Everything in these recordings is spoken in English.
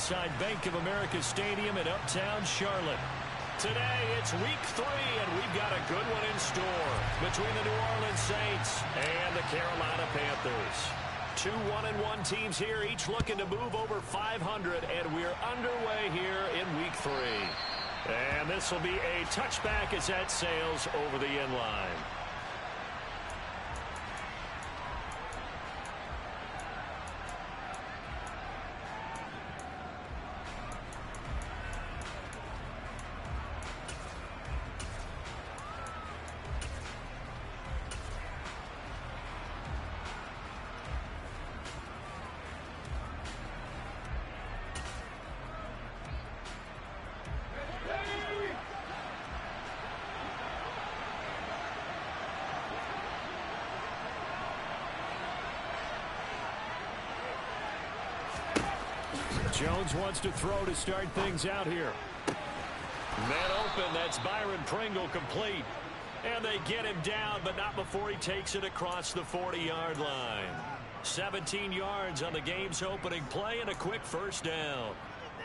inside Bank of America Stadium in Uptown Charlotte. Today, it's week 3, and we've got a good one in store between the New Orleans Saints and the Carolina Panthers. 2 1-1 teams here, each looking to move over 500, and we're underway here in week 3. And this will be a touchback as that sails over the end line. Jones wants to throw to start things out here. Man open, that's Byron Pringle complete. And they get him down, but not before he takes it across the 40-yard line. 17 yards on the game's opening play and a quick first down.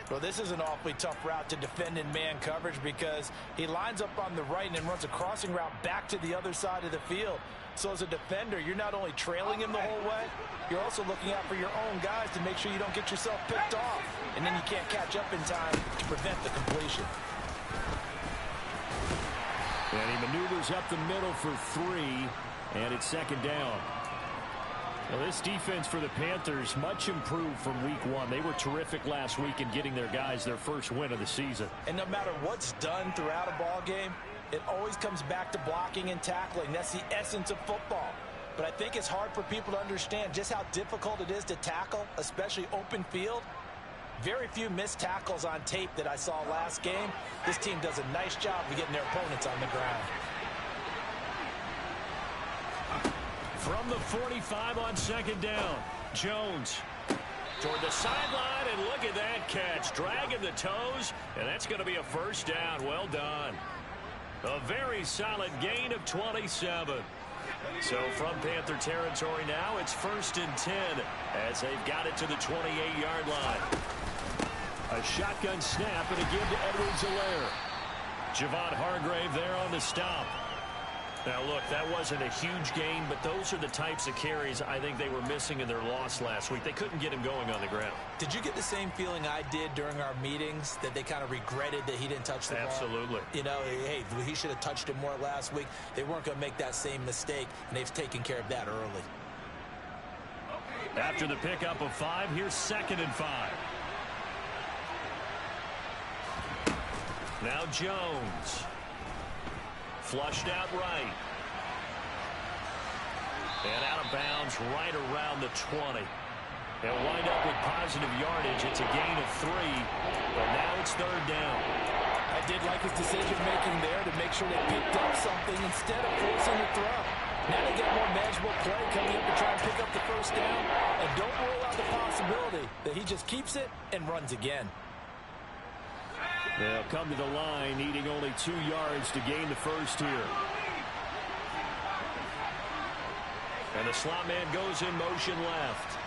Well, this is an awfully tough route to defend in man coverage because he lines up on the right and then runs a crossing route back to the other side of the field. So as a defender, you're not only trailing him the whole way, you're also looking out for your own guys to make sure you don't get yourself picked off. And then you can't catch up in time to prevent the completion. And he maneuvers up the middle for 3, and it's second down. Well, this defense for the Panthers, much improved from week 1. They were terrific last week in getting their guys their first win of the season. And no matter what's done throughout a ball game, it always comes back to blocking and tackling. That's the essence of football. But I think it's hard for people to understand just how difficult it is to tackle, especially open field. Very few missed tackles on tape that I saw last game. This team does a nice job of getting their opponents on the ground. From the 45 on second down, Jones toward the sideline, and look at that catch. Dragging the toes, and that's going to be a first down. Well done. A very solid gain of 27. So from Panther territory now, it's 1st and 10 as they've got it to the 28-yard line. A shotgun snap and a give to Edwards-Helaire. Javon Hargrave there on the stop. Now, look, that wasn't a huge gain, but those are the types of carries I think they were missing in their loss last week. They couldn't get him going on the ground. Did you get the same feeling I did during our meetings, that they kind of regretted that he didn't touch the ball? Absolutely. You know, hey, he should have touched it more last week. They weren't going to make that same mistake, and they've taken care of that early. After the pickup of 5, here's 2nd and 5. Now Jones. Flushed out right. And out of bounds right around the 20. They'll wind up with positive yardage. It's a gain of 3. But now it's 3rd down. I did like his decision-making there to make sure they picked up something instead of forcing the throw. Now they get more manageable play coming up to try and pick up the first down. And don't rule out the possibility that he just keeps it and runs again. They'll come to the line, needing only 2 yards to gain the first here. And the slot man goes in motion left.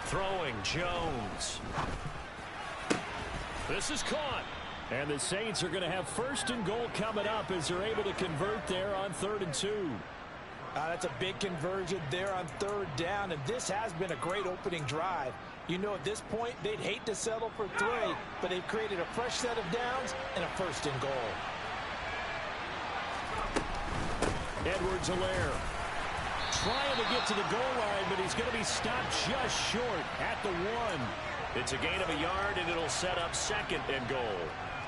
Throwing Jones. This is caught. And the Saints are going to have 1st and goal coming up as they're able to convert there on 3rd and 2. That's a big conversion there on 3rd down, and this has been a great opening drive. You know, at this point, they'd hate to settle for 3, but they've created a fresh set of downs and a 1st and goal. Edwards-Helaire trying to get to the goal line, but he's going to be stopped just short at the 1. It's a gain of a yard, and it'll set up 2nd and goal.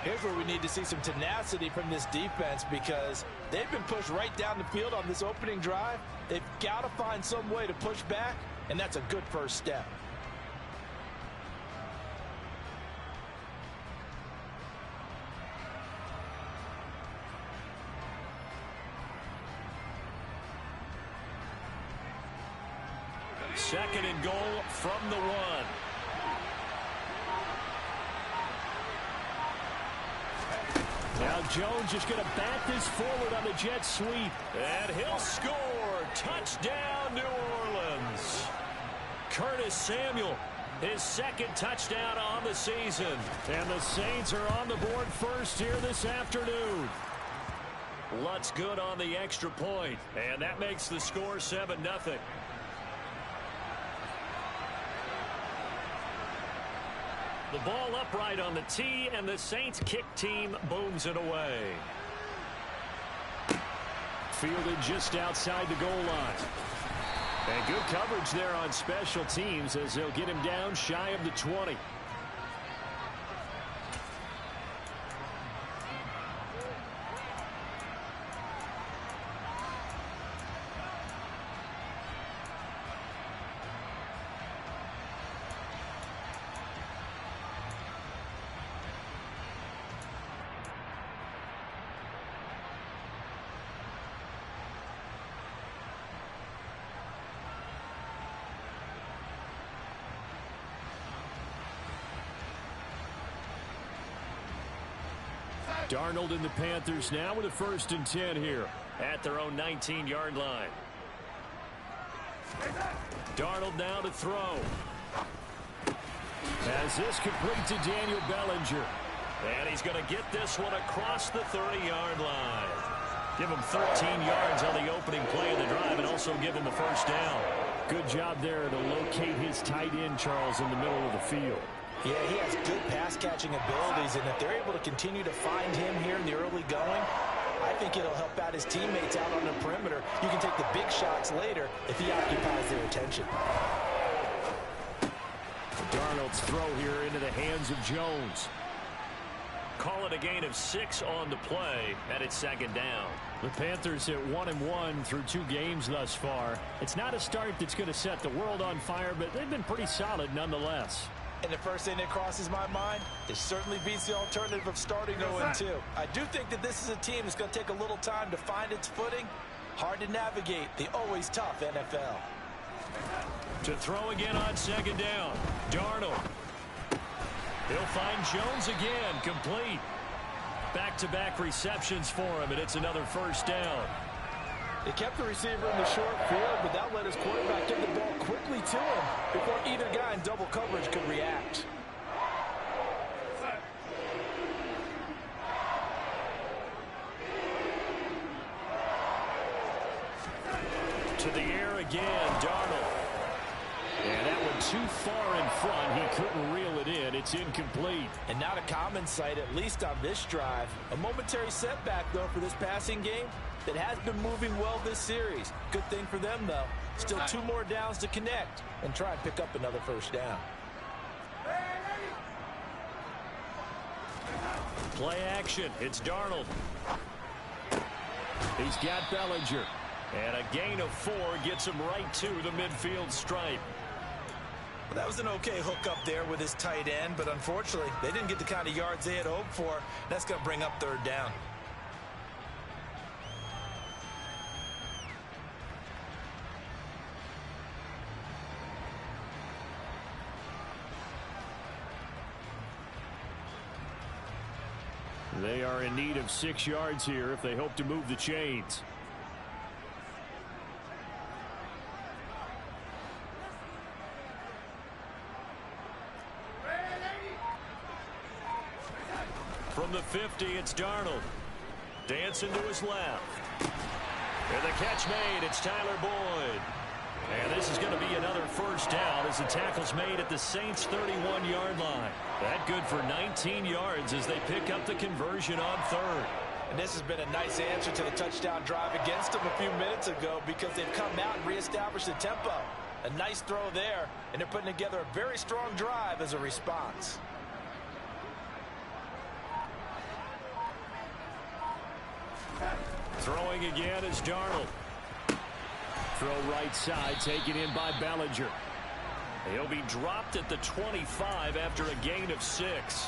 Here's where we need to see some tenacity from this defense because they've been pushed right down the field on this opening drive. They've got to find some way to push back, and that's a good first step. Second and goal from the 1. Now Jones is going to bat this forward on the jet sweep. And he'll score. Touchdown, New Orleans. Curtis Samuel, his second touchdown on the season. And the Saints are on the board first here this afternoon. Lutz good on the extra point, and that makes the score 7-0. The ball upright on the tee, and the Saints kick team booms it away. Fielded just outside the goal line. And good coverage there on special teams as they'll get him down shy of the 20. Darnold and the Panthers now with a 1st and 10 here at their own 19-yard line. Darnold now to throw. As this complete to Daniel Bellinger. And he's going to get this one across the 30-yard line. Give him 13 yards on the opening play of the drive and also give him a 1st down. Good job there to locate his tight end, Charles, in the middle of the field. Yeah, he has good pass-catching abilities, and if they're able to continue to find him here in the early going, I think it'll help out his teammates out on the perimeter. You can take the big shots later if he occupies their attention. Darnold's throw here into the hands of Jones. Call it a gain of 6 on the play, and it's 2nd down. The Panthers at 1-1 through 2 games thus far. It's not a start that's going to set the world on fire, but they've been pretty solid nonetheless. And the first thing that crosses my mind, it certainly beats the alternative of starting 0-2. I do think that this is a team that's going to take a little time to find its footing. Hard to navigate the always tough NFL. To throw again on 2nd down. Darnold. He'll find Jones again, complete. Back-to-back receptions for him, and it's another 1st down. They kept the receiver in the short field, but that let his quarterback get the ball quickly to him before either guy in double coverage could react. To the air again, Darnold. And that one too far in front. He couldn't reel it in. It's incomplete. And not a common sight, at least on this drive. A momentary setback, though, for this passing game that has been moving well this series. Good thing for them, though. Still 2 more downs to connect and try and pick up another 1st down. Play action. It's Darnold. He's got Bellinger. And a gain of 4 gets him right to the midfield stripe. Well, that was an okay hook up there with his tight end, but unfortunately, they didn't get the kind of yards they had hoped for. That's going to bring up 3rd down. They are in need of 6 yards here if they hope to move the chains. From the 50, it's Darnold. Dancing to his left. And the catch made. It's Tyler Boyd. And this is going to be another 1st down as the tackle's made at the Saints' 31-yard line. That good for 19 yards as they pick up the conversion on 3rd. And this has been a nice answer to the touchdown drive against them a few minutes ago because they've come out and reestablished the tempo. A nice throw there, and they're putting together a very strong drive as a response. Throwing again is Darnold. Throw right side, taken in by Bellinger. He'll be dropped at the 25 after a gain of 6.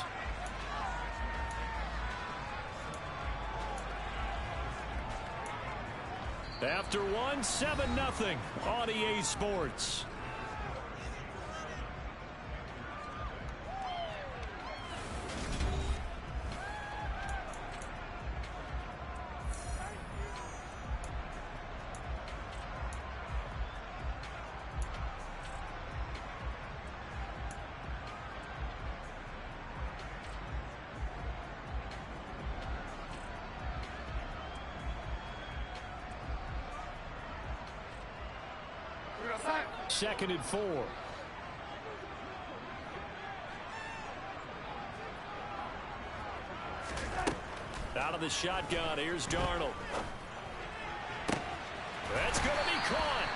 After one, 7-0 on EA Sports. 2nd and 4. Out of the shotgun, here's Darnold. That's going to be caught.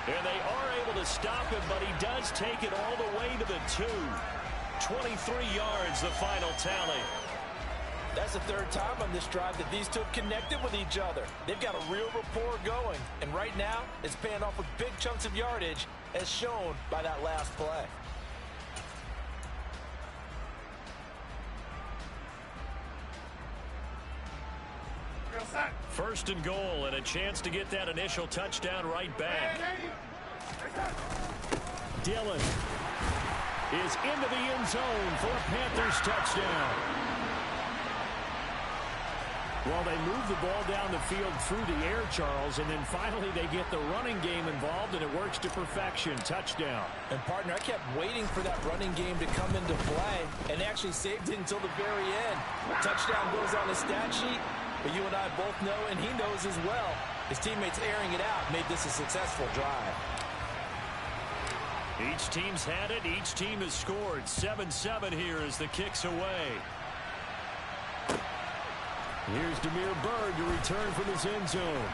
And they are able to stop him, but he does take it all the way to the 2. 23 yards, the final tally. That's the third time on this drive that these two have connected with each other. They've got a real rapport going. And right now, it's paying off with big chunks of yardage, as shown by that last play. First and goal, and a chance to get that initial touchdown right back. Dillon is into the end zone for a Panthers touchdown. Well, they move the ball down the field through the air, Charles, and then finally they get the running game involved, and it works to perfection. Touchdown. And, partner, I kept waiting for that running game to come into play, and they actually saved it until the very end. Touchdown goes on the stat sheet, but you and I both know, and he knows as well, his teammates airing it out made this a successful drive. Each team's had it. Each team has scored. 7-7 here as the kick's away. Here's Damiere Byrd to return from his end zone.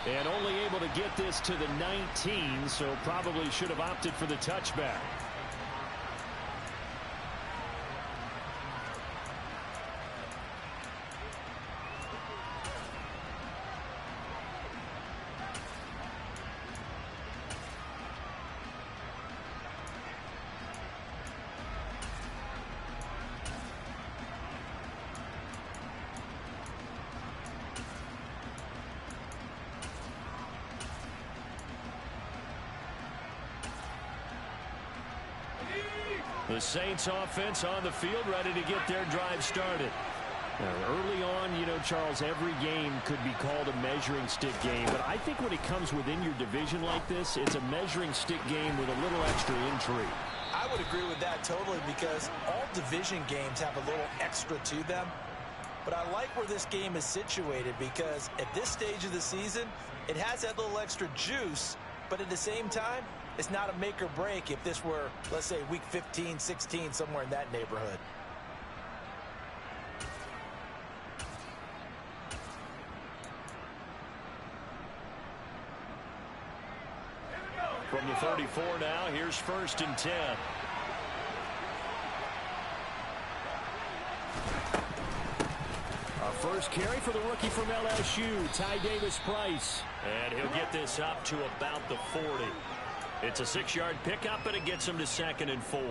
And only able to get this to the 19, so probably should have opted for the touchback. The Saints offense on the field, ready to get their drive started. Now, early on, you know, Charles, every game could be called a measuring stick game. But I think when it comes within your division like this, it's a measuring stick game with a little extra intrigue. I would agree with that totally, because all division games have a little extra to them. But I like where this game is situated, because at this stage of the season, it has that little extra juice. But at the same time, it's not a make or break if this were, let's say, week 15, 16, somewhere in that neighborhood. From the 34 now, here's 1st and 10. A first carry for the rookie from LSU, Ty Davis-Price. And he'll get this up to about the 40. It's a 6-yard pickup, and it gets him to 2nd and 4.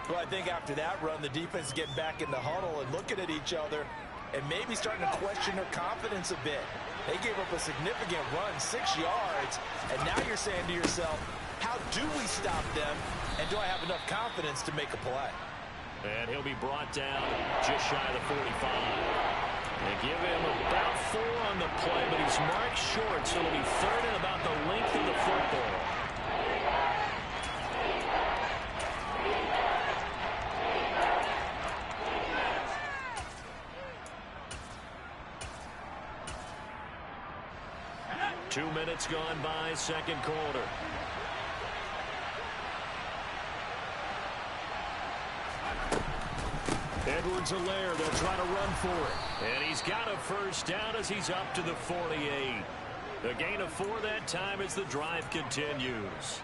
Well, I think after that run, the defense is getting back in the huddle and looking at each other and maybe starting to question their confidence a bit. They gave up a significant run, 6 yards, and now you're saying to yourself, how do we stop them, and do I have enough confidence to make a play? And he'll be brought down just shy of the 45. They give him about 4 on the play, but he's marked short, so it'll be 3rd and about the length of the football. Two minutes gone by, second quarter. Edwards-Helaire, they'll try to run for it. And he's got a first down as he's up to the 48. A gain of 4 that time as the drive continues.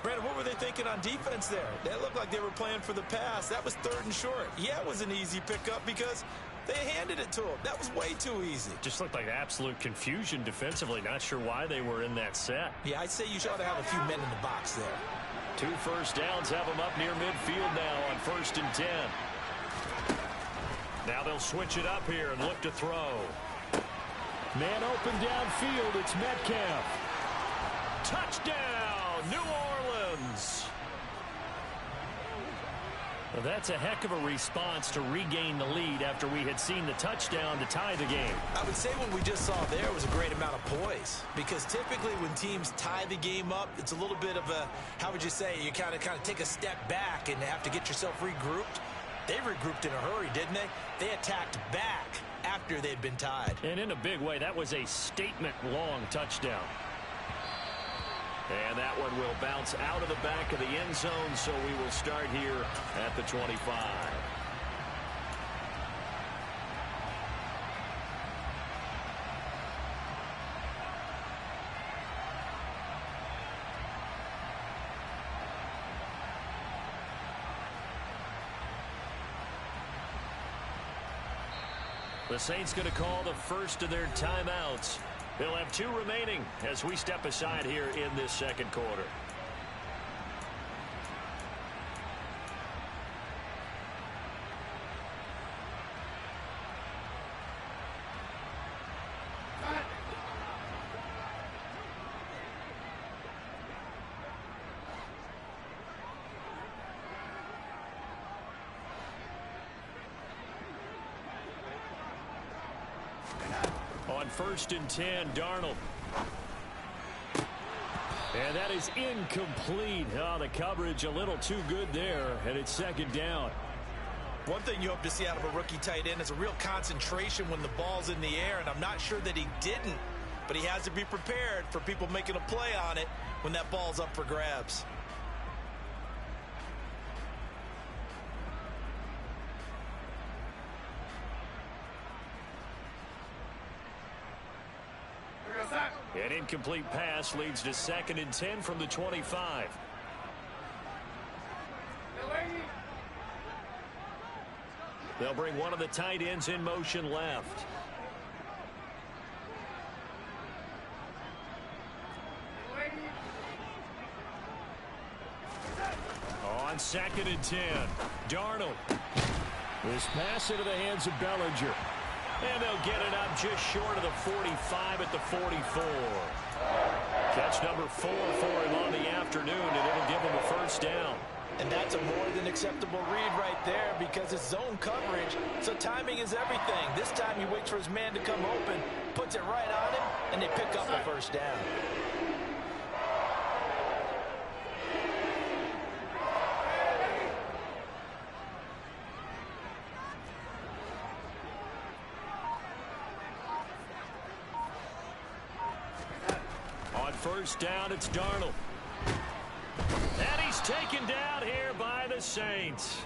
Brandon, what were they thinking on defense there? They looked like they were playing for the pass. That was 3rd and short. Yeah, it was an easy pickup because they handed it to him. That was way too easy. Just looked like absolute confusion defensively. Not sure why they were in that set. Yeah, I'd say you should have a few men in the box there. 2 first downs have them up near midfield now on 1st and 10. Now they'll switch it up here and look to throw. Man open downfield, it's Metcalf. Touchdown, New Orleans. Well, that's a heck of a response to regain the lead after we had seen the touchdown to tie the game. I would say what we just saw there was a great amount of poise, because typically when teams tie the game up, it's a little bit of a, how would you say, you kind of take a step back and have to get yourself regrouped. They regrouped in a hurry, didn't they? They attacked back after they'd been tied. And in a big way, that was a statement-long touchdown. And that one will bounce out of the back of the end zone, so we will start here at the 25. The Saints going to call the first of their timeouts. They'll have 2 remaining as we step aside here in this second quarter. On 1st and 10, Darnold. And that is incomplete. Oh, the coverage a little too good there, and it's 2nd down. One thing you hope to see out of a rookie tight end is a real concentration when the ball's in the air, and I'm not sure that he didn't, but he has to be prepared for people making a play on it when that ball's up for grabs. An incomplete pass leads to 2nd and 10 from the 25. They'll bring one of the tight ends in motion left. On 2nd and 10, Darnold. This pass into the hands of Bellinger. And they'll get it up just short of the 45 at the 44. Catch number 4 for him on the afternoon, and it'll give him a 1st down. And that's a more than acceptable read right there because it's zone coverage, so timing is everything. This time he waits for his man to come open, puts it right on him, and they pick up a 1st down. On 1st down, it's Darnold. And he's taken down here by the Saints.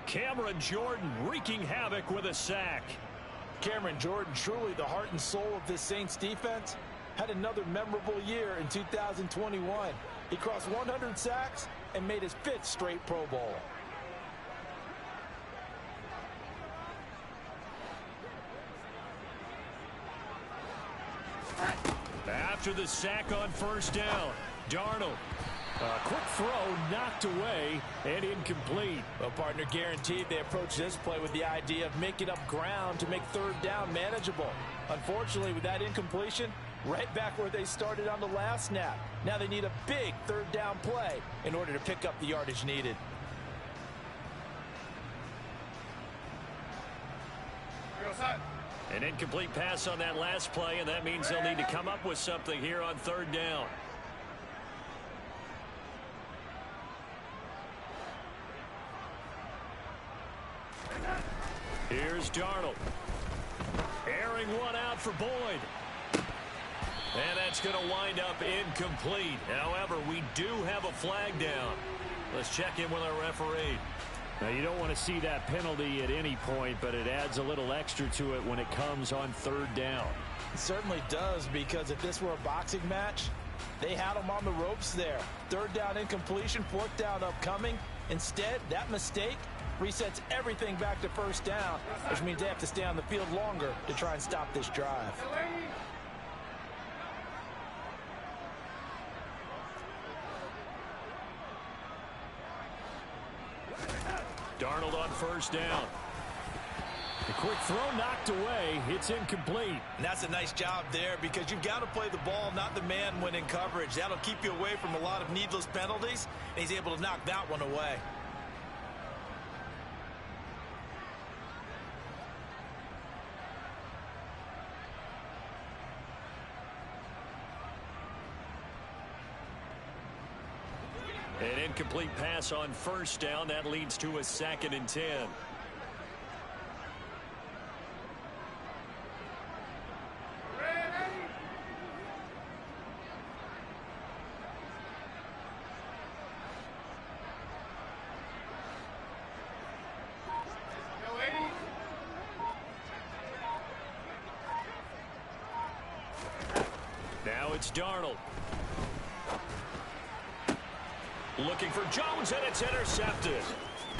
Cameron Jordan wreaking havoc with a sack. Cameron Jordan, truly the heart and soul of this Saints defense, had another memorable year in 2021. He crossed 100 sacks and made his 5th straight Pro Bowl. After the sack on 1st down, Darnold. A quick throw knocked away and incomplete. Well, partner, guaranteed they approach this play with the idea of making up ground to make 3rd down manageable. Unfortunately, with that incompletion, right back where they started on the last snap. Now they need a big 3rd down play in order to pick up the yardage needed. An incomplete pass on that last play, and that means they'll need to come up with something here on 3rd down. Here's Darnold. Airing one out for Boyd. And that's going to wind up incomplete. However, we do have a flag down. Let's check in with our referee. Now, you don't want to see that penalty at any point, but it adds a little extra to it when it comes on 3rd down. It certainly does, because if this were a boxing match, they had him on the ropes there. 3rd down incompletion, 4th down upcoming. Instead, that mistake resets everything back to 1st down, which means they have to stay on the field longer to try and stop this drive. Darnold on 1st down. The quick throw knocked away. It's incomplete. And that's a nice job there, because you've got to play the ball, not the man when in coverage. That'll keep you away from a lot of needless penalties, and he's able to knock that one away. An incomplete pass on 1st down. That leads to a 2nd and 10. Now it's Darnold. Looking for Jones, and it's intercepted.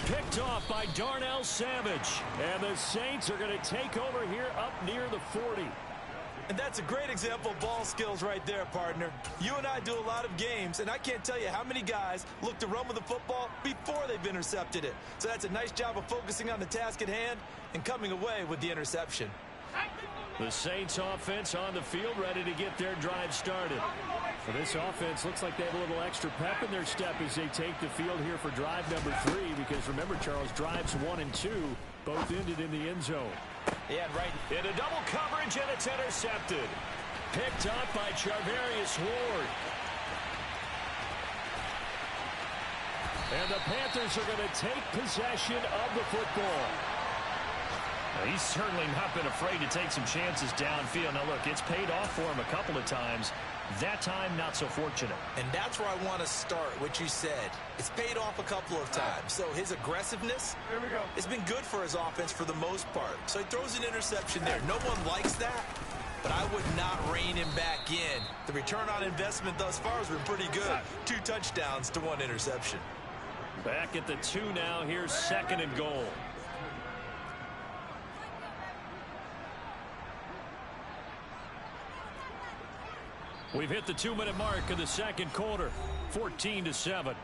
Picked off by Darnell Savage. And the Saints are going to take over here up near the 40. And that's a great example of ball skills right there, partner. You and I do a lot of games, and I can't tell you how many guys look to run with the football before they've intercepted it. So that's a nice job of focusing on the task at hand and coming away with the interception. The Saints offense on the field, ready to get their drive started. For this offense, looks like they have a little extra pep in their step as they take the field here for drive number 3. Because remember, Charles, drives 1 and 2 both ended in the end zone. Yeah, right. Into double coverage, and it's intercepted. Picked up by Charvarius Ward. And the Panthers are going to take possession of the football. He's certainly not been afraid to take some chances downfield. Now, look, it's paid off for him a couple of times. That time, not so fortunate. And that's where I want to start, what you said. It's paid off a couple of times. So his aggressiveness has been good for his offense for the most part. So he throws an interception there. No one likes that, but I would not rein him back in. The return on investment thus far has been pretty good. 2 touchdowns to 1 interception. Back at the 2 now. Here's 2nd and goal. We've hit the 2-minute mark of the second quarter. 14-7.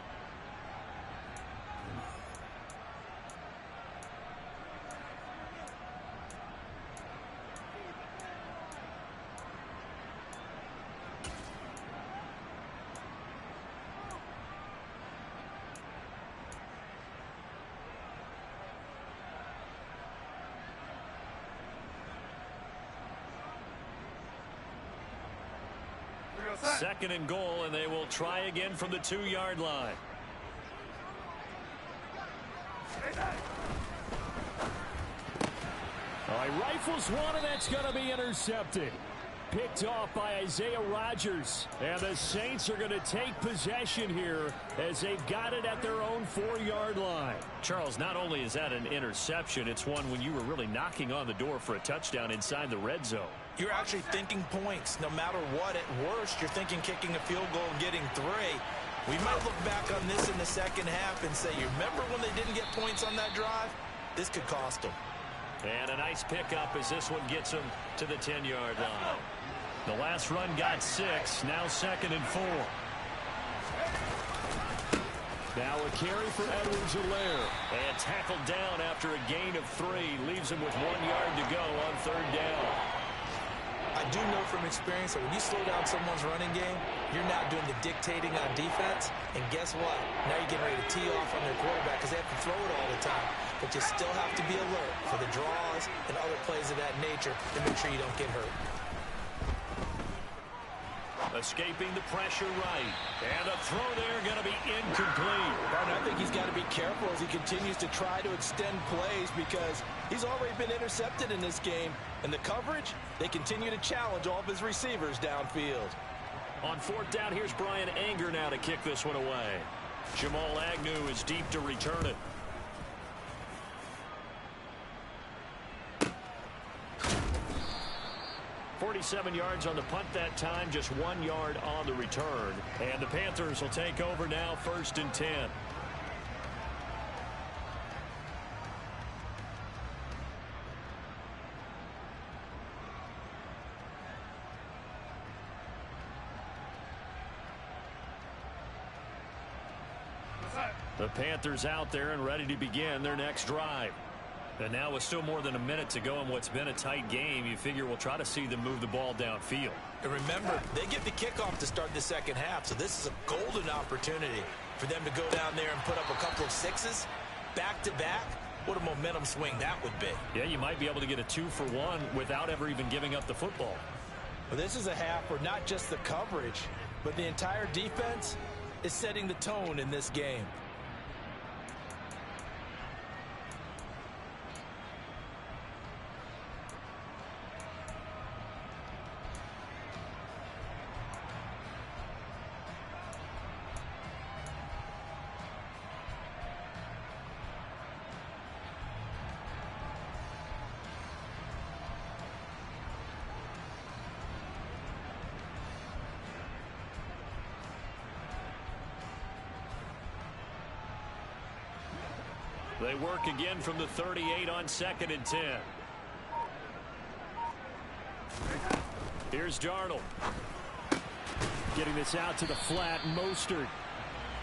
Second and goal, and they will try again from the 2-yard line. All right, rifles one, and that's going to be intercepted. Picked off by Isaiah Rodgers. And the Saints are going to take possession here as they've got it at their own 4-yard line. Charles, not only is that an interception, it's one when you were really knocking on the door for a touchdown inside the red zone. You're actually thinking points. No matter what, at worst, you're thinking kicking a field goal and getting 3. We might look back on this in the second half and say, you remember when they didn't get points on that drive? This could cost them. And a nice pickup as this one gets them to the 10-yard line. The last run got 6. Now 2nd and 4. Now a carry for Edwards-Helaire. And tackled down after a gain of 3. Leaves him with 1 yard to go on 3rd down. I do know from experience that when you slow down someone's running game, you're not doing the dictating on defense. And guess what? Now you're getting ready to tee off on their quarterback because they have to throw it all the time. But you still have to be alert for the draws and other plays of that nature to make sure you don't get hurt. Escaping the pressure right. And a throw there going to be incomplete. Partner, I think he's got to be careful as he continues to try to extend plays because he's already been intercepted in this game. And the coverage, they continue to challenge all of his receivers downfield. On 4th down, here's Brian Anger now to kick this one away. Jamal Agnew is deep to return it. .47 yards on the punt that time, just 1 yard on the return. And the Panthers will take over now, 1st and 10. The Panthers out there and ready to begin their next drive. And now with still more than a minute to go in what's been a tight game, you figure we'll try to see them move the ball downfield. And remember, they get the kickoff to start the second half, so this is a golden opportunity for them to go down there and put up a couple of 6s back-to-back. What a momentum swing that would be. Yeah, you might be able to get a 2-for-1 without ever even giving up the football. Well, this is a half where not just the coverage, but the entire defense is setting the tone in this game. They work again from the 38 on 2nd and 10. Here's Darnold. Getting this out to the flat, Mostert.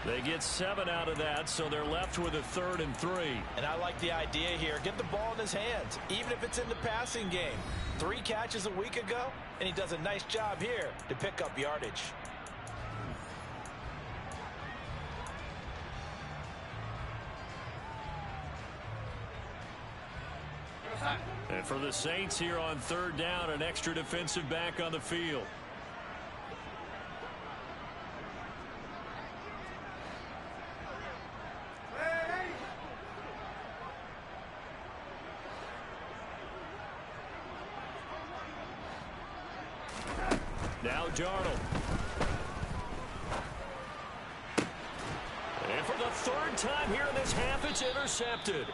They get 7 out of that, so they're left with a 3rd and 3. And I like the idea here. Get the ball in his hands, even if it's in the passing game. 3 catches a week ago, and he does a nice job here to pick up yardage. And for the Saints here on 3rd down, an extra defensive back on the field. Now Darnold. And for the 3rd time here in this half, it's intercepted.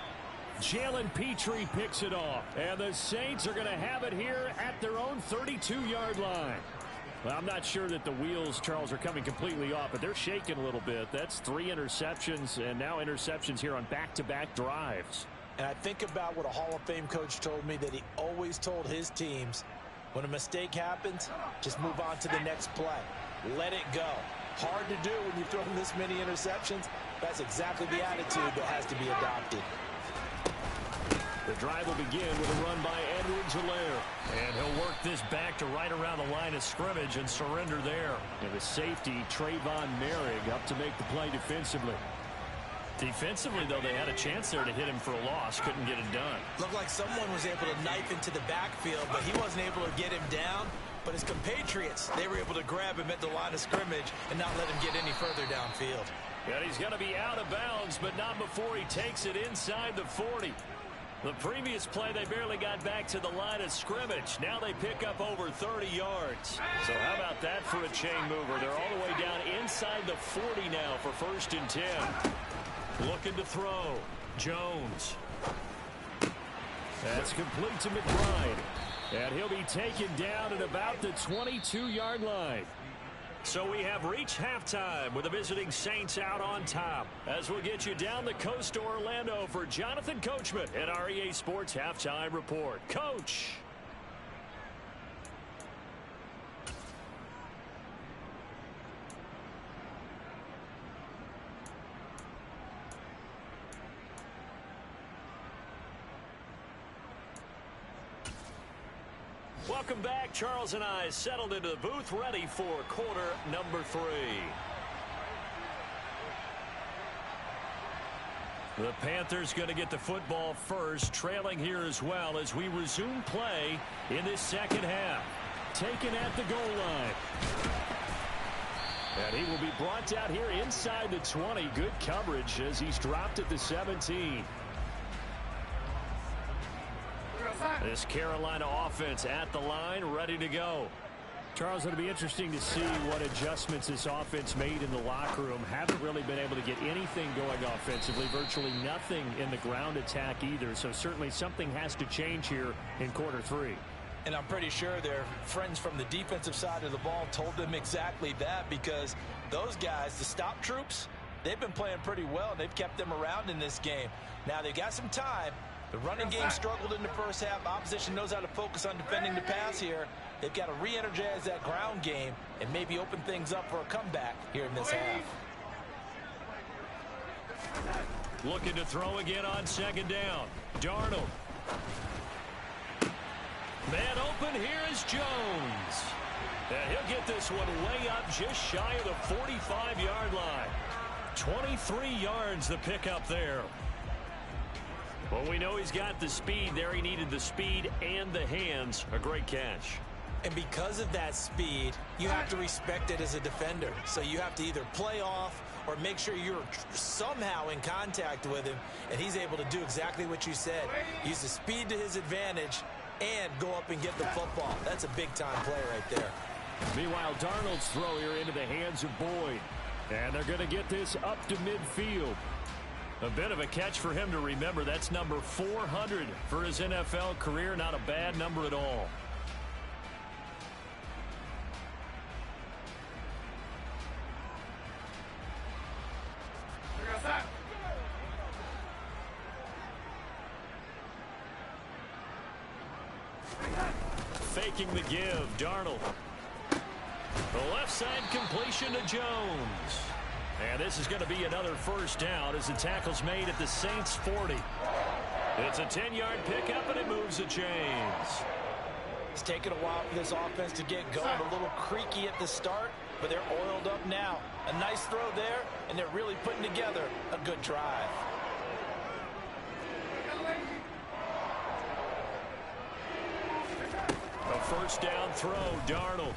Jalen Petrie picks it off. And the Saints are going to have it here at their own 32-yard line. Well, I'm not sure that the wheels, Charles, are coming completely off, but they're shaking a little bit. That's 3 interceptions, and now interceptions here on back-to-back drives. And I think about what a Hall of Fame coach told me, that he always told his teams, when a mistake happens, just move on to the next play. Let it go. Hard to do when you throw this many interceptions. That's exactly the attitude that has to be adopted. The drive will begin with a run by Edwards-Helaire. And he'll work this back to right around the line of scrimmage and surrender there. And the safety, Trayvon Merrick, up to make the play defensively. Defensively, though, they had a chance there to hit him for a loss. Couldn't get it done. Looked like someone was able to knife into the backfield, but he wasn't able to get him down. But his compatriots, they were able to grab him at the line of scrimmage and not let him get any further downfield. And he's going to be out of bounds, but not before he takes it inside the 40. The previous play, they barely got back to the line of scrimmage. Now they pick up over 30 yards. So how about that for a chain mover? They're all the way down inside the 40 now for 1st and 10. Looking to throw. Jones. That's complete to McBride. And he'll be taken down at about the 22-yard line. So we have reached halftime with the visiting Saints out on top. As we'll get you down the coast to Orlando for Jonathan Coachman at our EA Sports Halftime Report. Coach. Welcome back. Charles and I settled into the booth, ready for quarter number 3. The Panthers going to get the football first, trailing here as well as we resume play in this 2nd half. Taken at the goal line. And he will be brought down here inside the 20. Good coverage as he's dropped at the 17. This Carolina offense at the line, ready to go. Charles, it'll be interesting to see what adjustments this offense made in the locker room. Haven't really been able to get anything going offensively. Virtually nothing in the ground attack either. So certainly something has to change here in quarter 3. And I'm pretty sure their friends from the defensive side of the ball told them exactly that, because those guys, the stop troops, they've been playing pretty well. They've kept them around in this game. Now they've got some time. The running game struggled in the first half. Opposition knows how to focus on defending the pass here. They've got to re-energize that ground game and maybe open things up for a comeback here in this half. Looking to throw again on 2nd down. Darnold. Man open, here is Jones. And he'll get this one way up just shy of the 45-yard line. 23 yards the pickup there. Well, we know he's got the speed there. He needed the speed and the hands. A great catch. And because of that speed, you have to respect it as a defender. So you have to either play off or make sure you're somehow in contact with him, and he's able to do exactly what you said. Use the speed to his advantage and go up and get the football. That's a big-time play right there. Meanwhile, Darnold's throw here into the hands of Boyd. And they're going to get this up to midfield. A bit of a catch for him to remember. That's number 400 for his NFL career. Not a bad number at all. faking the give. Darnold. The left side completion to Jones. And this is going to be another first down as the tackle's made at the Saints 40. It's a 10-yard pickup, and it moves the chains. It's taken a while for this offense to get going. A little creaky at the start, but they're oiled up now. A nice throw there, and they're really putting together a good drive. A first down throw, Darnold.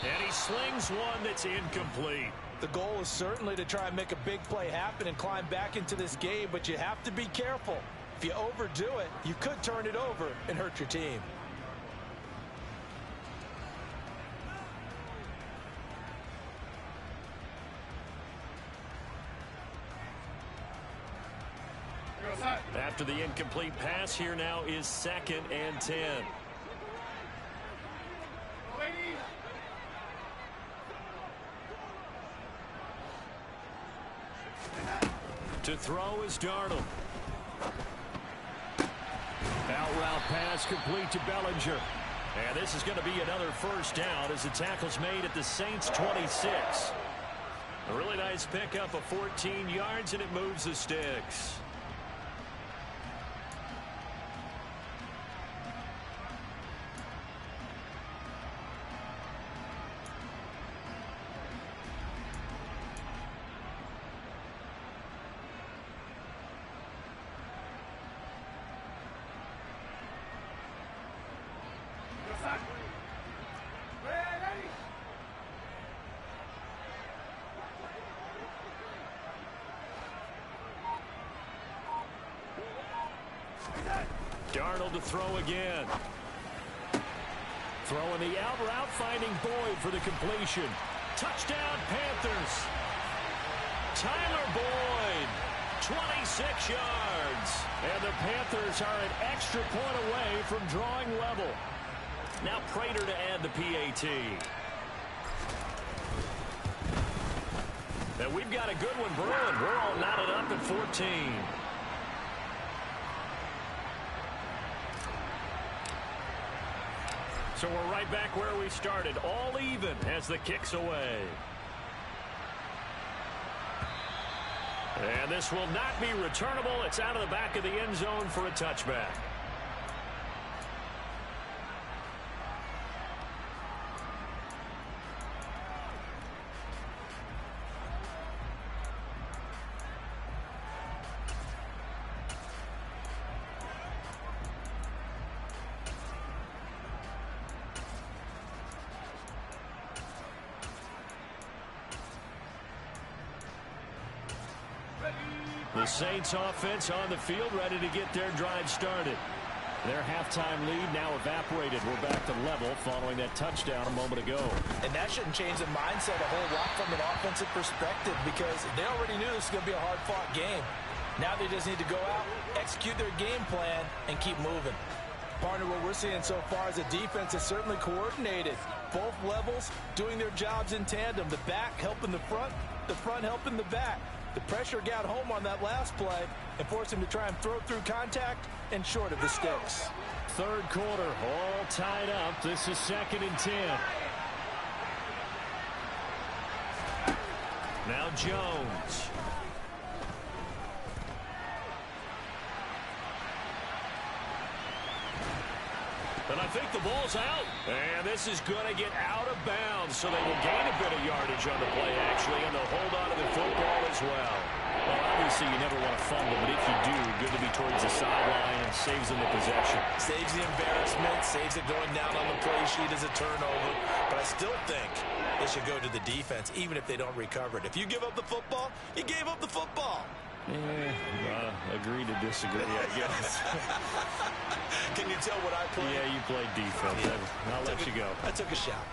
And he slings one that's incomplete. The goal is certainly to try and make a big play happen and climb back into this game, but you have to be careful. If you overdo it, you could turn it over and hurt your team. After the incomplete pass, here now is 2nd and 10. To throw is Darnold. Out route pass complete to Bellinger. And this is going to be another first down as the tackle's made at the Saints 26. A really nice pickup of 14 yards, and it moves the sticks. Darnold to throw again. Throwing the out route, finding Boyd for the completion. Touchdown, Panthers. Tyler Boyd, 26 yards. And the Panthers are an extra point away from drawing level. Now Prater to add the PAT. And we've got a good one brewing. We're all knotted up at 14. So we're right back where we started, all even as the kick's away. And this will not be returnable. It's out of the back of the end zone for a touchback. The Saints offense on the field, ready to get their drive started. Their halftime lead now evaporated. We're back to level following that touchdown a moment ago. And that shouldn't change the mindset a whole lot from an offensive perspective, because they already knew this was going to be a hard-fought game. Now they just need to go out, execute their game plan, and keep moving. Partner, what we're seeing so far is a defense that's certainly coordinated. Both levels doing their jobs in tandem. The back helping the front helping the back. The pressure got home on that last play and forced him to try and throw through contact and short of the sticks. Third quarter, all tied up. This is 2nd and 10. Now Jones. And I think the ball's out. And this is going to get out of bounds, so they will gain a bit of yardage on the play, actually, and they'll hold on to the football as well. Well, obviously, you never want to fumble, but if you do, good to be towards the sideline and saves them the possession. Saves the embarrassment, saves it going down on the play sheet as a turnover. But I still think they should go to the defense, even if they don't recover it. If you give up the football, you gave up the football. Agree to disagree, I guess. Can you tell what I played? Yeah, you played defense. Yeah. I'll let you go. I took a shot.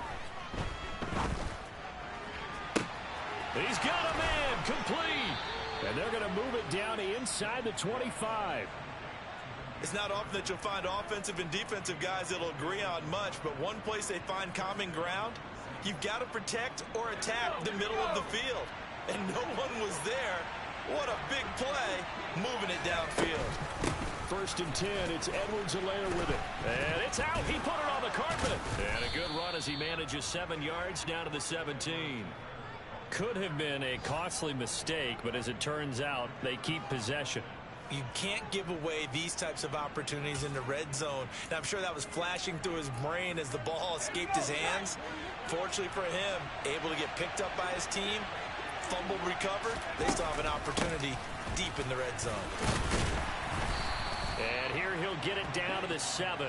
He's got a man complete. And they're going to move it down inside the 25. It's not often that you'll find offensive and defensive guys that'll agree on much, but one place they find common ground, you've got to protect or attack the middle of the field. And no one was there. What a big play, moving it downfield. 1st and 10. It's Edwards-Helaire with it. And it's out. He put it on the carpet. And a good run as he manages 7 yards down to the 17. Could have been a costly mistake, but as it turns out, they keep possession. You can't give away these types of opportunities in the red zone. And I'm sure that was flashing through his brain as the ball escaped his hands. Fortunately for him, able to get picked up by his team, fumble recovered. They still have an opportunity deep in the red zone. And here he'll get it down to the 7.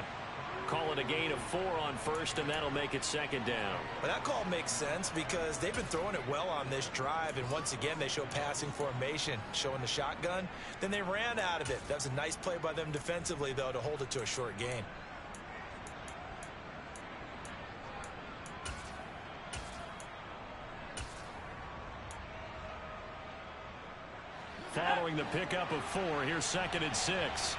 Call it a gain of 4 on 1st, and that'll make it 2nd down. Well, that call makes sense because they've been throwing it well on this drive, and once again they show passing formation, showing the shotgun. Then they ran out of it. That was a nice play by them defensively, though, to hold it to a short gain. Following the pickup of 4, here's 2nd and 6.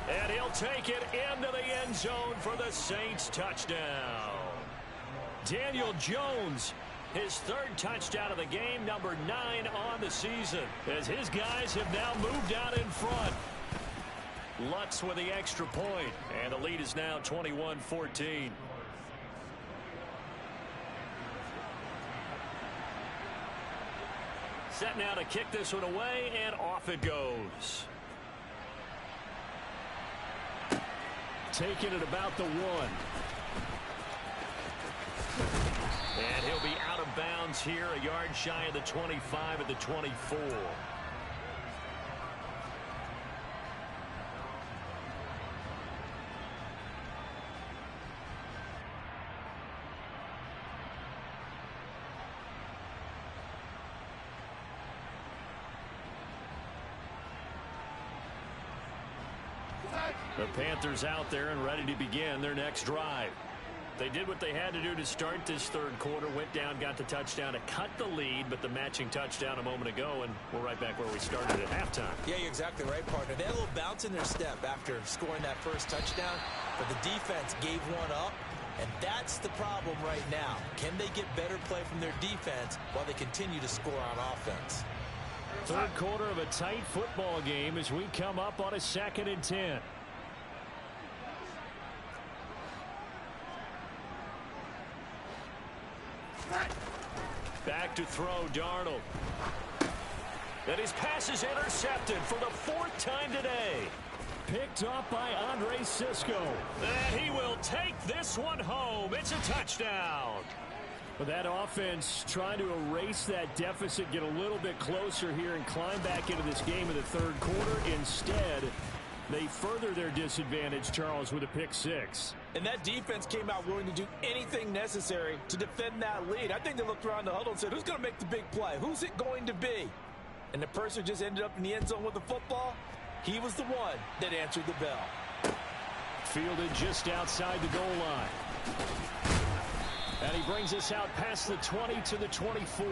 And he'll take it into the end zone for the Saints touchdown. Daniel Jones, his 3rd touchdown of the game, number 9 on the season, as his guys have now moved out in front. Lutz with the extra point, and the lead is now 21-14. Set now to kick this one away, and off it goes. Taking it about the 1. And he'll be out of bounds here, a yard shy of the 25 at the 24. The Panthers out there and ready to begin their next drive. They did what they had to do to start this 3rd quarter. Went down, got the touchdown to cut the lead, but the matching touchdown a moment ago, and we're right back where we started at halftime. Yeah, you're exactly right, partner. They had a little bounce in their step after scoring that first touchdown, but the defense gave one up, and that's the problem right now. Can they get better play from their defense while they continue to score on offense? 3rd quarter of a tight football game as we come up on a 2nd and 10. Back to throw, Darnold. And his pass is intercepted for the 4th time today. Picked off by Andre Cisco. And he will take this one home. It's a touchdown. But that offense trying to erase that deficit, get a little bit closer here and climb back into this game in the 3rd quarter. Instead, they further their disadvantage, Charles, with a pick 6. And that defense came out willing to do anything necessary to defend that lead. I think they looked around the huddle and said, who's going to make the big play? Who's it going to be? And the person who just ended up in the end zone with the football, he was the one that answered the bell. Fielded just outside the goal line. And he brings us out past the 20 to the 24.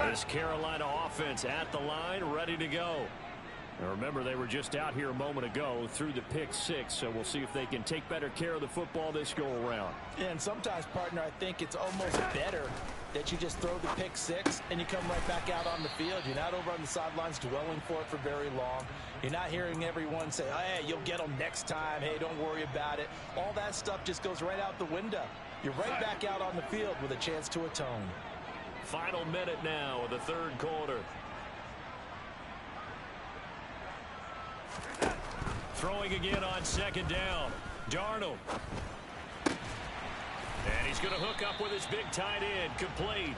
This Carolina offense at the line, ready to go. Now remember, they were just out here a moment ago through the pick 6, so we'll see if they can take better care of the football this go-around. Yeah, and sometimes, partner, I think it's almost better that you just throw the pick 6 and you come right back out on the field. You're not over on the sidelines dwelling for it for very long. You're not hearing everyone say, oh, hey, you'll get them next time. Hey, don't worry about it. All that stuff just goes right out the window. You're right back out on the field with a chance to atone. Final minute now of the 3rd quarter. Throwing again on 2nd down. Darnold. And he's going to hook up with his big tight end. Complete.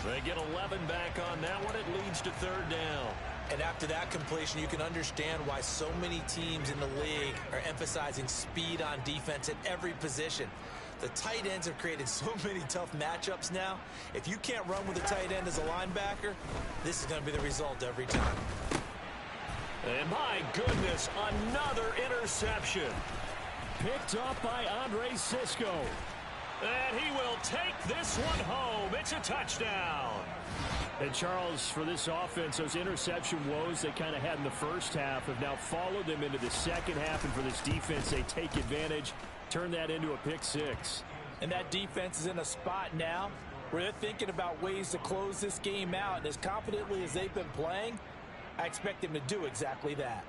They get 11 back on that one. It leads to 3rd down. And after that completion, you can understand why so many teams in the league are emphasizing speed on defense at every position. The tight ends have created so many tough matchups now. If you can't run with a tight end as a linebacker, this is going to be the result every time. And my goodness, another interception. Picked off by Andre Cisco. And he will take this one home. It's a touchdown. And Charles, for this offense, those interception woes they kind of had in the first half have now followed them into the second half. And for this defense, they take advantage, turn that into a pick six. And that defense is in a spot now where they're thinking about ways to close this game out. And as confidently as they've been playing, I expect them to do exactly that.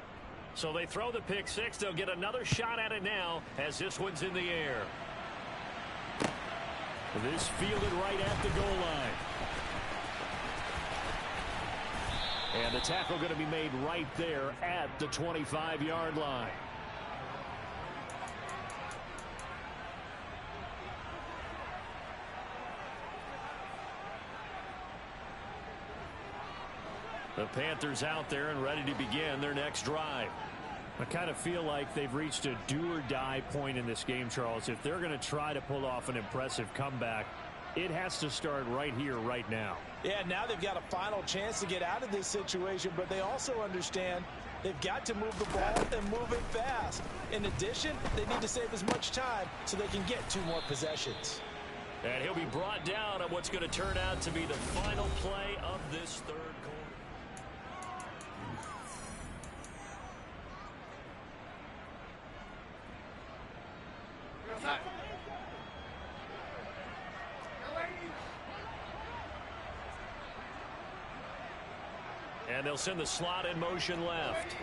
So they throw the pick six. They'll get another shot at it now as this one's in the air. This fielded right at the goal line. And the tackle going to be made right there at the 25-yard line. The Panthers out there and ready to begin their next drive. I kind of feel like they've reached a do-or-die point in this game, Charles. If they're going to try to pull off an impressive comeback, it has to start right here, right now. Yeah, now they've got a final chance to get out of this situation, but they also understand they've got to move the ball and move it fast. In addition, they need to save as much time so they can get 2 more possessions. And he'll be brought down on what's going to turn out to be the final play of this third quarter. And they'll send the slot in motion left.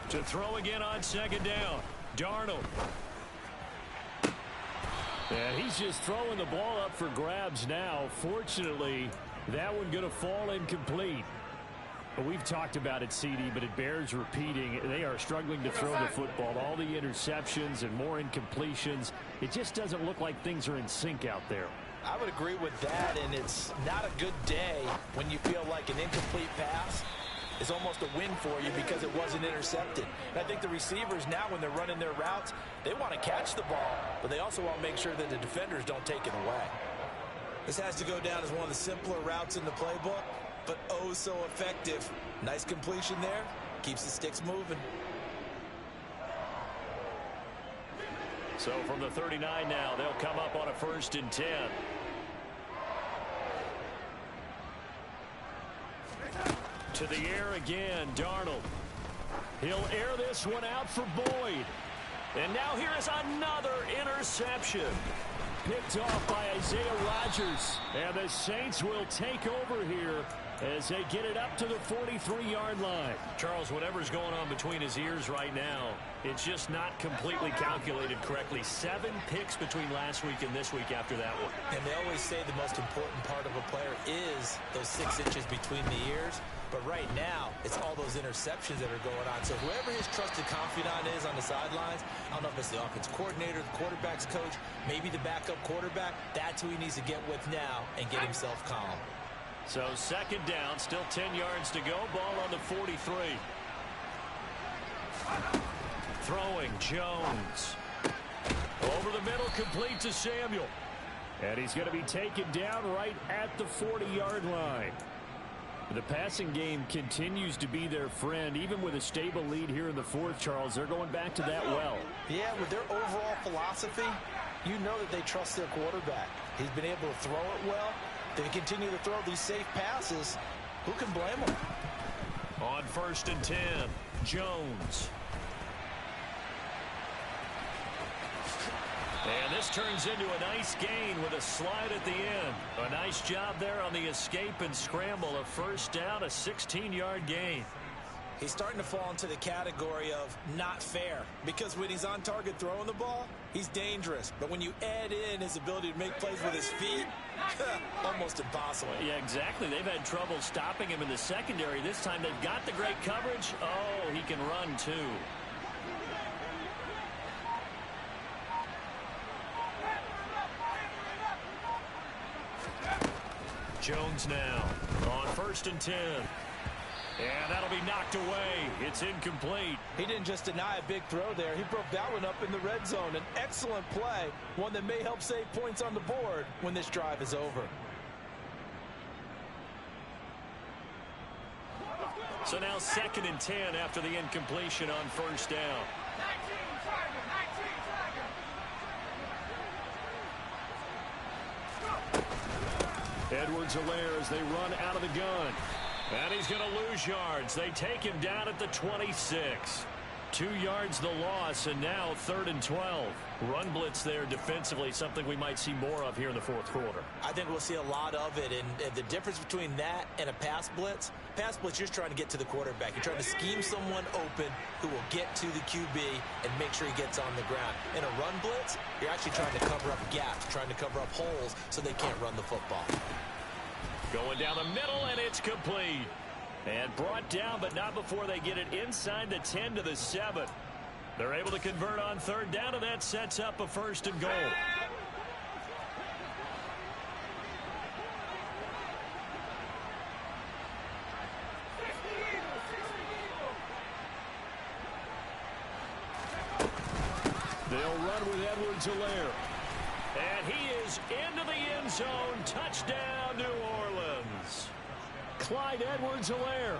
To throw again on second down. Darnold. And he's just throwing the ball up for grabs now. Fortunately, that one going to fall incomplete. But we've talked about it, CD, but it bears repeating. They are struggling to throw the football. All the interceptions and more incompletions. It just doesn't look like things are in sync out there. I would agree with that, and it's not a good day when you feel like an incomplete pass is almost a win for you because it wasn't intercepted. And I think the receivers now, when they're running their routes, they want to catch the ball, but they also want to make sure that the defenders don't take it away. This has to go down as one of the simpler routes in the playbook, but oh so effective. Nice completion there. Keeps the sticks moving. So from the 39 now, they'll come up on a 1st and 10. To the air again, Darnold. He'll air this one out for Boyd. And now here is another interception. Picked off by Isaiah Rodgers. And the Saints will take over here as they get it up to the 43-yard line. Charles, whatever's going on between his ears right now, it's just not completely calculated correctly. 7 picks between last week and this week after that one. And they always say the most important part of a player is those 6 inches between the ears. But right now, it's all those interceptions that are going on. So whoever his trusted confidant is on the sidelines, I don't know if it's the offense coordinator, the quarterback's coach, maybe the backup quarterback, that's who he needs to get with now and get himself calm. So 2nd down, still 10 yards to go. Ball on the 43. Throwing, Jones. Over the middle, complete to Samuel. And he's going to be taken down right at the 40-yard line. The passing game continues to be their friend. Even with a stable lead here in the 4th, Charles, they're going back to that well. Yeah, with their overall philosophy, you know that they trust their quarterback. He's been able to throw it well. They continue to throw these safe passes. Who can blame them? On 1st and 10, Jones. And this turns into a nice gain with a slide at the end. A nice job there on the escape and scramble. A 1st down, a 16-yard gain. He's starting to fall into the category of not fair, because when he's on target throwing the ball, he's dangerous. But when you add in his ability to make plays with his feet, almost impossible. Yeah, exactly. They've had trouble stopping him in the secondary. This time they've got the great coverage. Oh, he can run too. Jones now on 1st and 10. And that'll be knocked away. It's incomplete. He didn't just deny a big throw there. He broke that one up in the red zone. An excellent play, one that may help save points on the board when this drive is over. So now 2nd and 10 after the incompletion on first down. Edwards-Helaire as they run out of the gun. And he's going to lose yards. They take him down at the 26. 2 yards the loss, and now 3rd and 12. Run blitz there defensively, something we might see more of here in the 4th quarter. I think we'll see a lot of it, and the difference between that and a pass blitz, you're just trying to get to the quarterback. You're trying to scheme someone open who will get to the QB and make sure he gets on the ground. In a run blitz, you're actually trying to cover up gaps, trying to cover up holes so they can't run the football. Going down the middle, and it's complete. And brought down, but not before they get it inside the 10 to the 7. They're able to convert on 3rd down, and that sets up a 1st and goal. They'll run with Edwards-Helaire. And he is into the end zone. Touchdown, New Orleans. Clyde Edwards-Helaire,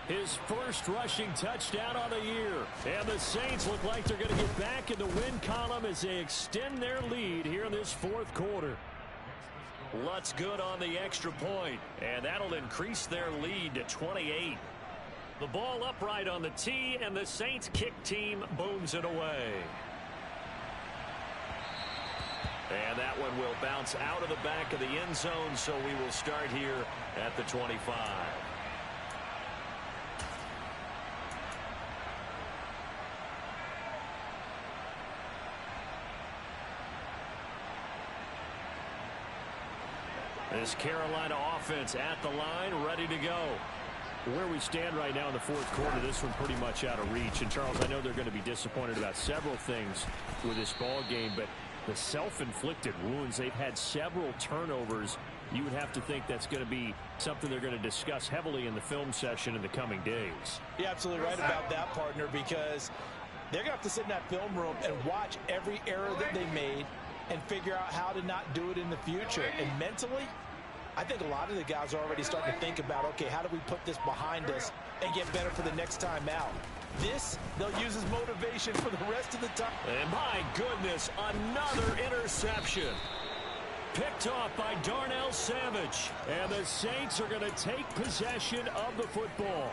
his first rushing touchdown on the year. And the Saints look like they're going to get back in the win column as they extend their lead here in this 4th quarter. Lutz good on the extra point, and that'll increase their lead to 28. The ball upright on the tee, and the Saints kick team booms it away. And that one will bounce out of the back of the end zone, so we will start here at the 25. This Carolina offense at the line, ready to go. Where we stand right now in the 4th quarter, this one pretty much out of reach. And, Charles, I know they're going to be disappointed about several things with this ball game, but the self-inflicted wounds, they've had several turnovers. You would have to think that's going to be something they're going to discuss heavily in the film session in the coming days. You're absolutely right about that, partner, because they're going to have to sit in that film room and watch every error that they made and figure out how to not do it in the future. And mentally, I think a lot of the guys are already starting to think about, okay, how do we put this behind us and get better for the next time out? This, they'll use as motivation for the rest of the time. And my goodness, another interception. Picked off by Darnell Savage. And the Saints are going to take possession of the football.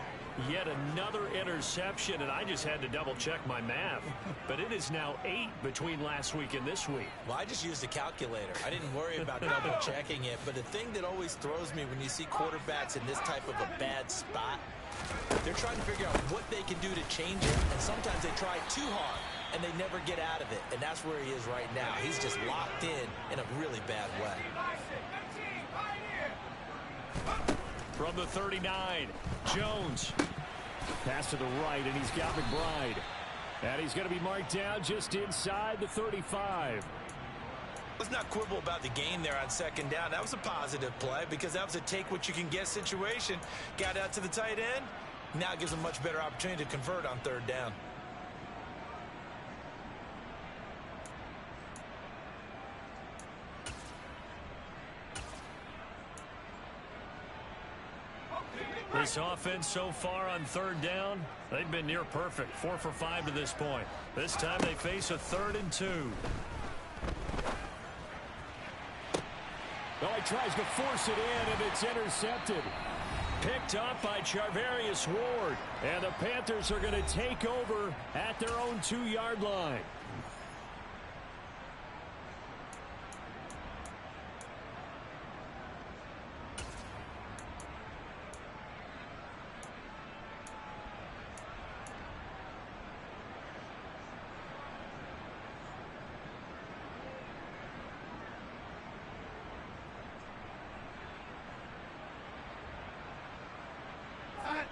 Yet another interception, and I just had to double-check my math. But it is now 8 between last week and this week. Well, I just used a calculator. I didn't worry about double-checking it. But the thing that always throws me when you see quarterbacks in this type of a bad spot, they're trying to figure out what they can do to change it. And sometimes they try too hard, and they never get out of it. And that's where he is right now. He's just locked in a really bad way. From the 39, Jones. Pass to the right, and he's got McBride. And he's going to be marked down just inside the 35. Let's not quibble about the gain there on 2nd down. That was a positive play because that was a take-what-you-can-get situation. Got out to the tight end. Now it gives them a much better opportunity to convert on 3rd down. This offense so far on 3rd down, they've been near perfect. 4 for 5 to this point. This time they face a 3rd and 2. Well, he tries to force it in, and it's intercepted. Picked up by Charvarius Ward. And the Panthers are going to take over at their own 2-yard line.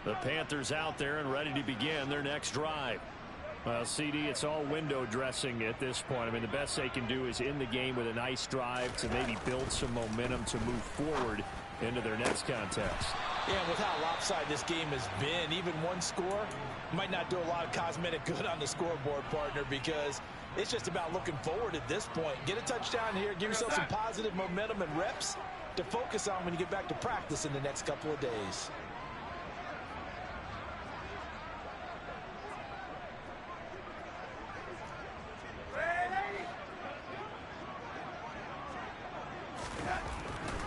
The Panthers out there and ready to begin their next drive. Well, CD, it's all window dressing at this point. I mean, the best they can do is end the game with a nice drive to maybe build some momentum to move forward into their next contest. Yeah, with how lopsided this game has been, even one score might not do a lot of cosmetic good on the scoreboard, partner, because it's just about looking forward at this point. Get a touchdown here, give yourself some positive momentum and reps to focus on when you get back to practice in the next couple of days.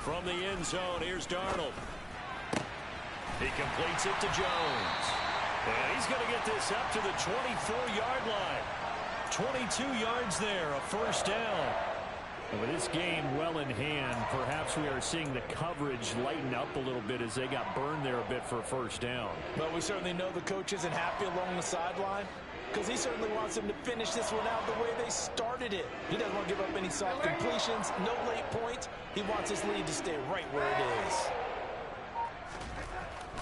From the end zone, here's Darnold. He completes it to Jones. And he's going to get this up to the 24-yard line. 22 yards there, a first down. And with this game well in hand, perhaps we are seeing the coverage lighten up a little bit as they got burned there a bit for a first down. But we certainly know the coach isn't happy along the sideline because he certainly wants them to finish this one out the way they started it. He doesn't want to give up any soft completions, no late points. He wants his lead to stay right where it is.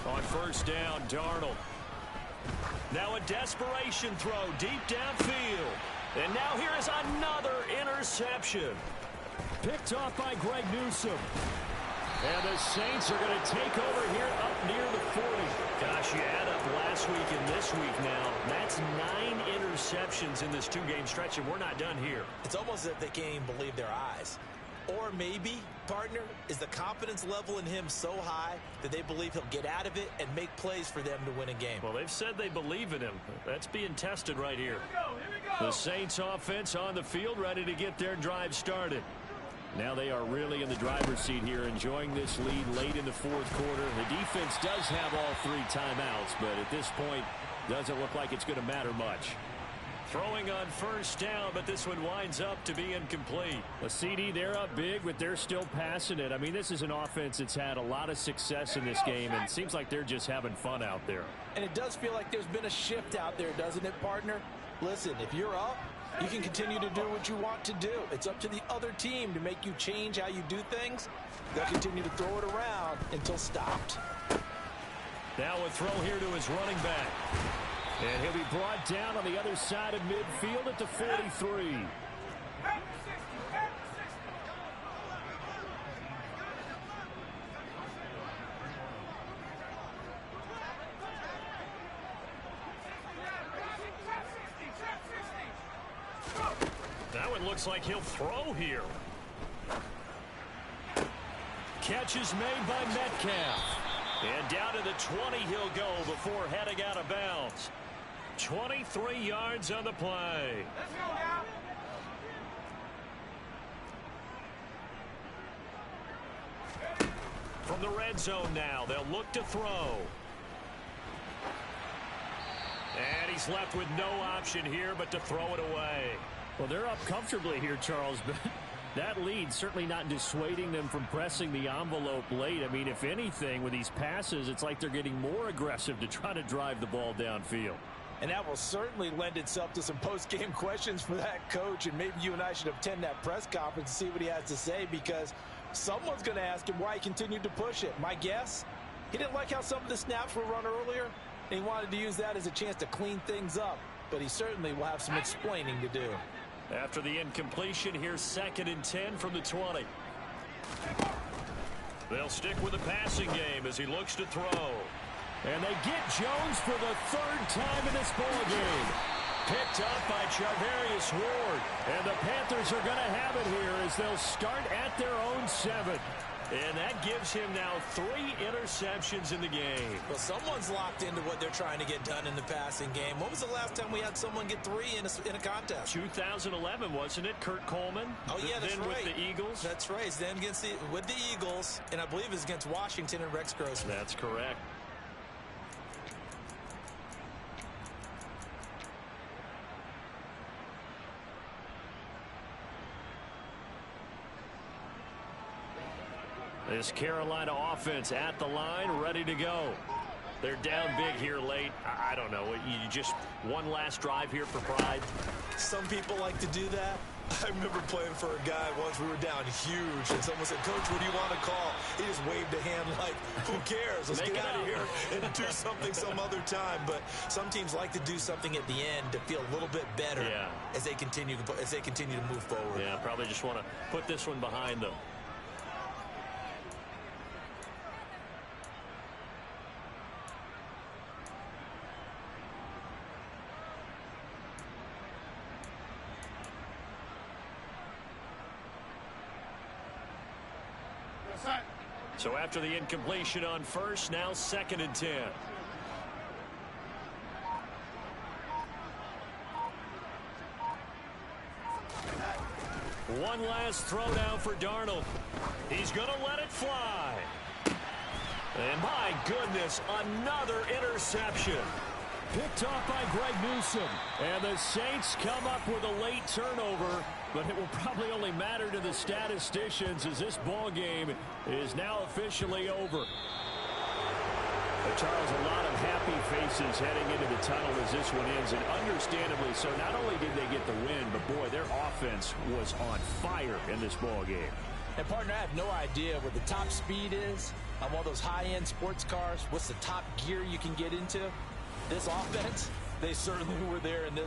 On first down, Darnold. Now a desperation throw deep downfield. And now here is another interception. Picked off by Greg Newsome. And the Saints are going to take over here up near the 40. Gosh, you add up last week and this week now. That's 9 interceptions in this two-game stretch, and we're not done here. It's almost as if they can't even believe their eyes. Or maybe, partner, is the confidence level in him so high that they believe he'll get out of it and make plays for them to win a game. Well, they've said they believe in him. That's being tested right here. The Saints offense on the field, ready to get their drive started. Now they are really in the driver's seat here, enjoying this lead late in the fourth quarter. The defense does have all 3 timeouts, but at this point, doesn't look like it's going to matter much. Throwing on first down, but this one winds up to be incomplete. A CD, they're up big, but they're still passing it. I mean, this is an offense that's had a lot of success in this game, and it seems like they're just having fun out there. And it does feel like there's been a shift out there, doesn't it, partner? Listen, if you're up, you can continue to do what you want to do. It's up to the other team to make you change how you do things. They'll continue to throw it around until stopped. Now a throw here to his running back. And he'll be brought down on the other side of midfield at the 43. That one looks like he'll throw here. Catch is made by Metcalf. And down to the 20 he'll go before heading out of bounds. 23 yards on the play. Let's go now. From the red zone now, they'll look to throw. And he's left with no option here but to throw it away. Well, they're up comfortably here, Charles, but that lead certainly not dissuading them from pressing the envelope late. I mean, if anything, with these passes, it's like they're getting more aggressive to try to drive the ball downfield. And that will certainly lend itself to some post-game questions for that coach, and maybe you and I should attend that press conference and see what he has to say, because someone's going to ask him why he continued to push it. My guess, he didn't like how some of the snaps were run earlier, and he wanted to use that as a chance to clean things up, but he certainly will have some explaining to do. After the incompletion, here's 2nd and 10 from the 20. They'll stick with the passing game as he looks to throw. And they get Jones for the 3rd time in this ball game. Picked up by Charvarius Ward. And the Panthers are going to have it here as they'll start at their own 7. And that gives him now 3 interceptions in the game. Well, someone's locked into what they're trying to get done in the passing game. When was the last time we had someone get 3 in a contest? 2011, wasn't it? Kurt Coleman. Oh, yeah, that's then right. With the Eagles. That's right. Then with the Eagles, and I believe it's against Washington and Rex Grossman. That's correct. This Carolina offense at the line, ready to go. They're down big here late. I don't know. You just one last drive here for pride. Some people like to do that. I remember playing for a guy once. We were down huge, and someone said, "Coach, what do you want to call?" He just waved a hand like, "Who cares? Let's get out of here and do something some other time." But some teams like to do something at the end to feel a little bit better as they continue to move forward. Yeah, probably just want to put this one behind them. So after the incompletion on first, now 2nd and 10. One last throw down for Darnold. He's going to let it fly. And my goodness, another interception. Picked off by Greg Newsome. And the Saints come up with a late turnover, but it will probably only matter to the statisticians as this ball game is now officially over. Charles, a lot of happy faces heading into the tunnel as this one ends, and understandably so. Not only did they get the win, but boy, their offense was on fire in this ball game. And partner, I have no idea what the top speed is on one of those high-end sports cars. What's the top gear you can get into? This offense, they certainly were there in this